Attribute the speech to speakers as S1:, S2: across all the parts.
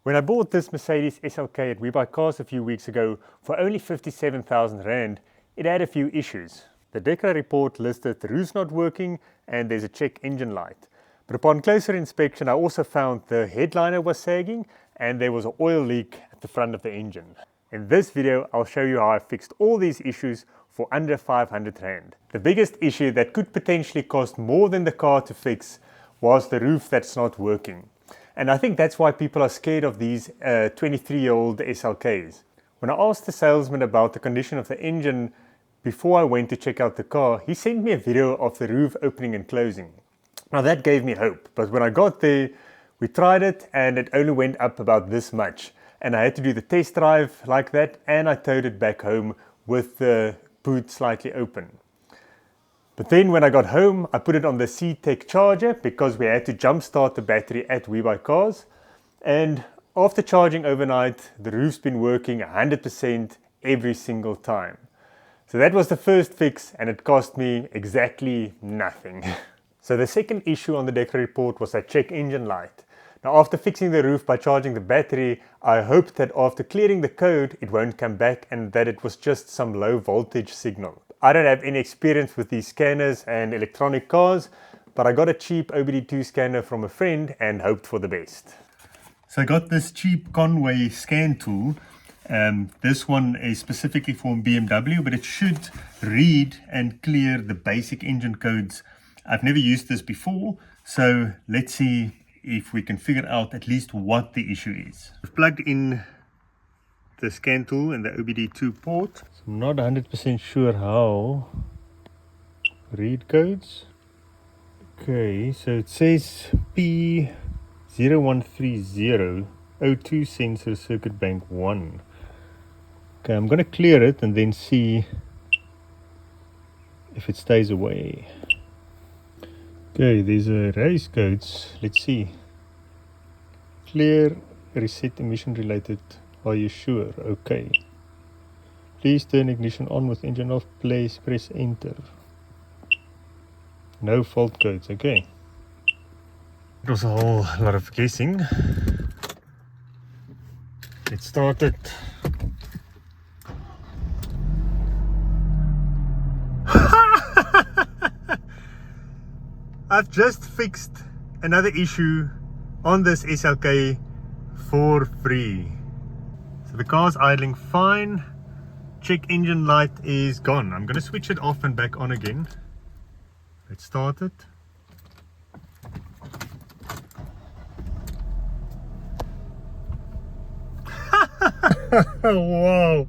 S1: When I bought this Mercedes SLK at WeBuyCars a few weeks ago for only 57,000 Rand, it had a few issues. The Decra report listed the roof's not working and there's a check engine light. But upon closer inspection, I also found the headliner was sagging and there was an oil leak at the front of the engine. In this video, I'll show you how I fixed all these issues for under 500 Rand. The biggest issue that could potentially cost more than the car to fix was the roof that's not working. And I think that's why people are scared of these 23-year-old SLKs. When I asked the salesman about the condition of the engine before I went to check out the car, he sent me a video of the roof opening and closing. Now that gave me hope, but when I got there, we tried it and it only went up about this much. And I had to do the test drive like that, and I towed it back home with the boot slightly open. But then when I got home, I put it on the C-Tech charger because we had to jump start the battery at WeBuyCars. And after charging overnight, the roof's been working 100% every single time. So that was the first fix and it cost me exactly nothing. So the second issue on the Decra report was that check engine light. Now after fixing the roof by charging the battery, I hoped that after clearing the code, it won't come back and that it was just some low voltage signal. I don't have any experience with these scanners and electronic cars, but I got a cheap OBD2 scanner from a friend and hoped for the best. So I got this cheap Conway scan tool. This one is specifically for BMW, but it should read and clear the basic engine codes. I've never used this before, so let's see if we can figure out at least what the issue is. I've plugged in the scan tool and the OBD2 port. So I'm not 100% sure how. Read codes. Okay, so it says P0130 O2 sensor circuit bank 1. Okay, I'm going to clear it and then see if it stays away. Okay, there's a race codes. Let's see. Clear, reset emission related. Are you sure? Okay. Please turn ignition on with engine off. Please press enter. No fault codes. Okay. It was a whole lot of guessing. It started. I've just fixed another issue on this SLK for free. So the car's idling fine. Check engine light is gone. I'm going to switch it off and back on again. Let's start it. Wow.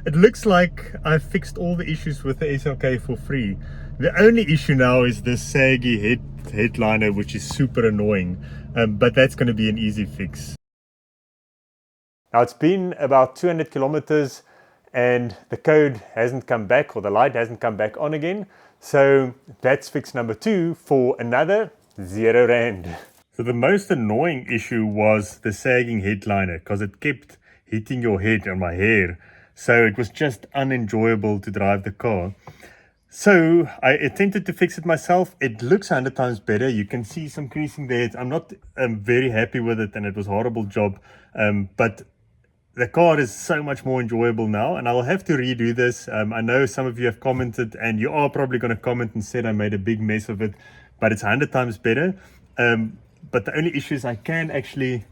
S1: It looks like I fixed all the issues with the SLK for free. The only issue now is this saggy headliner, which is super annoying, but that's going to be an easy fix. Now it's been about 200 kilometers and the code hasn't come back, or the light hasn't come back on again. So that's fix number 2 for another 0 Rand. So the most annoying issue was the sagging headliner because it kept hitting your head on my hair. So it was just unenjoyable to drive the car. So I attempted to fix it myself. It looks 100 times better. You can see some creasing there. I'm not very happy with it and it was a horrible job. But the car is so much more enjoyable now and I'll have to redo this. I know some of you have commented and you are probably going to comment and said I made a big mess of it, but it's 100 times better. But the only issue is I can actually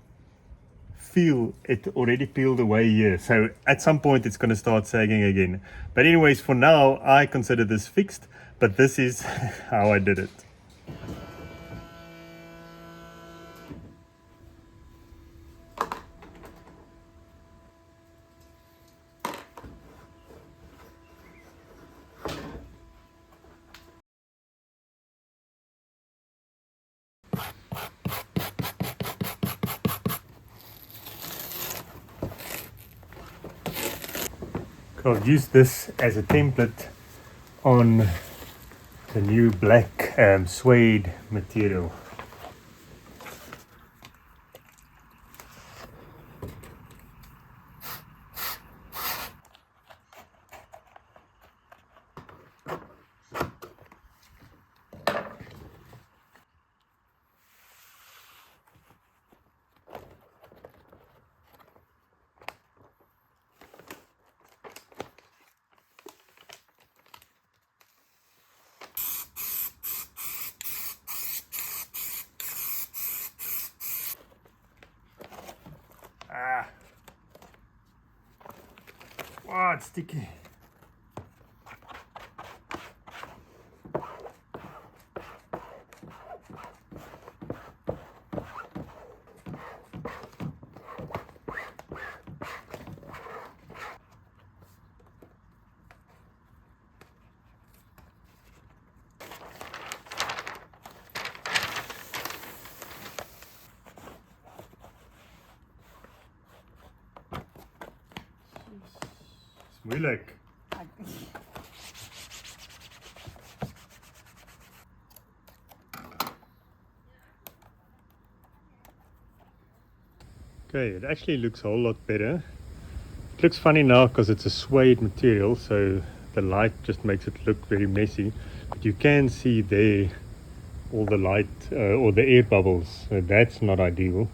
S1: feel it already peeled away here, so at some point it's going to start sagging again. But anyways, for now I consider this fixed, but this is how I did it. I'll use this as a template on the new black suede material. Ah. Wow, it's sticky. Moeilijk. Okay, it actually looks a whole lot better. It looks funny now because it's a suede material, so the light just makes it look very messy. But you can see there all the light or the air bubbles, so that's not ideal.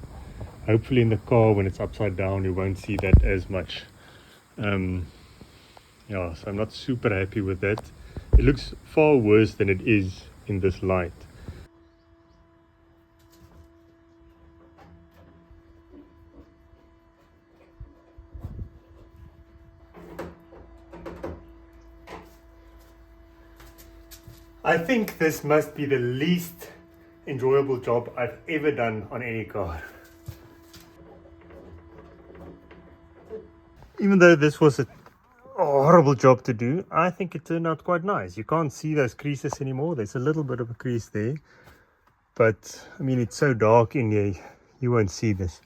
S1: Hopefully in the car when it's upside down you won't see that as much. Yeah, so I'm not super happy with that. It looks far worse than it is in this light. I think this must be the least enjoyable job I've ever done on any car. Even though this was a horrible job to do, I think it turned out quite nice. You can't see those creases anymore. There's a little bit of a crease there, but I mean it's so dark in here you won't see this.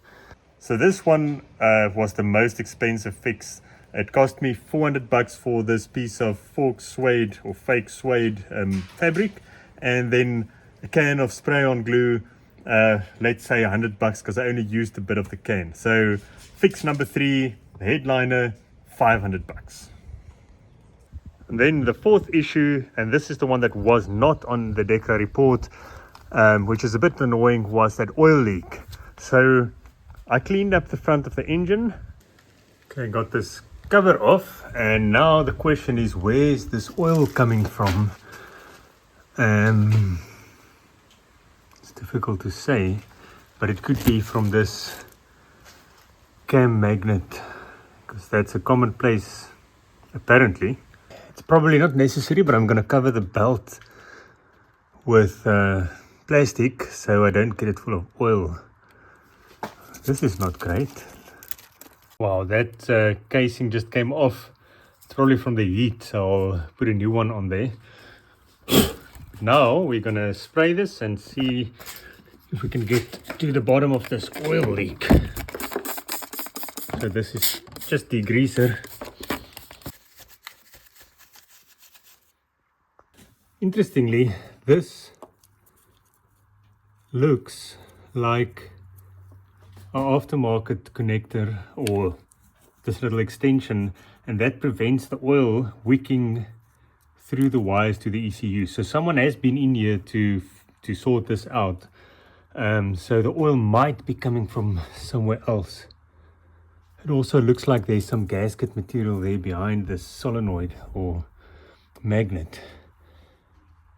S1: So this one was the most expensive fix. It cost me $400 for this piece of fork suede or fake suede fabric, and then a can of spray-on glue, let's say $100 because I only used a bit of the can. So fix number 3, the headliner, $500. And then the fourth issue, and this is the one that was not on the DECRA report, which is a bit annoying, was that oil leak. So I cleaned up the front of the engine, okay, got this cover off, and now the question is, where's this oil coming from? It's difficult to say, but it could be from this cam magnet, because that's a commonplace apparently. It's probably not necessary, but I'm going to cover the belt with plastic so I don't get it full of oil. This is not great. Wow, that casing just came off. It's probably from the heat, so I'll put a new one on there. Now we're gonna spray this and see if we can get to the bottom of this oil leak. So this is just degreaser. Interestingly, this looks like an aftermarket connector or this little extension, and that prevents the oil wicking through the wires to the ECU. So someone has been in here to sort this out. So the oil might be coming from somewhere else. It also looks like there's some gasket material there behind this solenoid or magnet.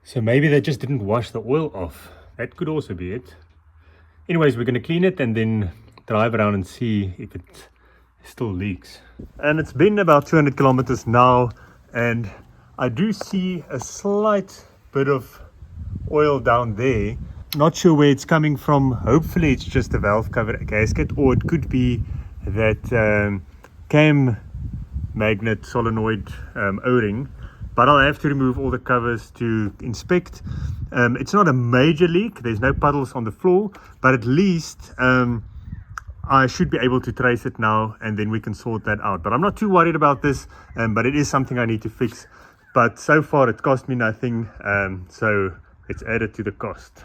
S1: So maybe they just didn't wash the oil off. That could also be it. Anyways, we're going to clean it and then drive around and see if it still leaks. And it's been about 200 kilometers now, and I do see a slight bit of oil down there. Not sure where it's coming from. Hopefully it's just a valve cover gasket, or it could be that cam magnet solenoid o-ring. But I'll have to remove all the covers to inspect. It's not a major leak, there's no puddles on the floor, but at least I should be able to trace it now, and then we can sort that out. But I'm not too worried about this, but it is something I need to fix. But so far it cost me nothing, so it's added to the cost.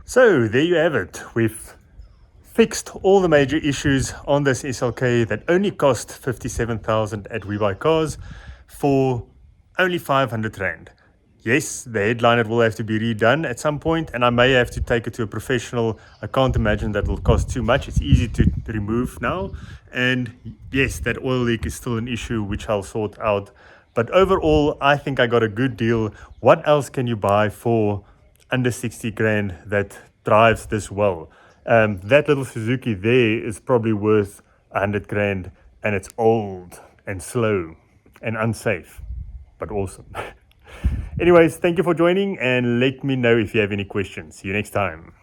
S1: So there you have it. We've fixed all the major issues on this SLK that only cost 57,000 at WeBuyCars for only 500 Rand. Yes, the headliner will have to be redone at some point, and I may have to take it to a professional. I can't imagine that will cost too much. It's easy to remove now. And yes, that oil leak is still an issue which I'll sort out. But overall, I think I got a good deal. What else can you buy for under 60 grand that drives this well? That little Suzuki there is probably worth 100 grand, and it's old and slow and unsafe, but awesome. Anyways, thank you for joining, and let me know if you have any questions. See you next time.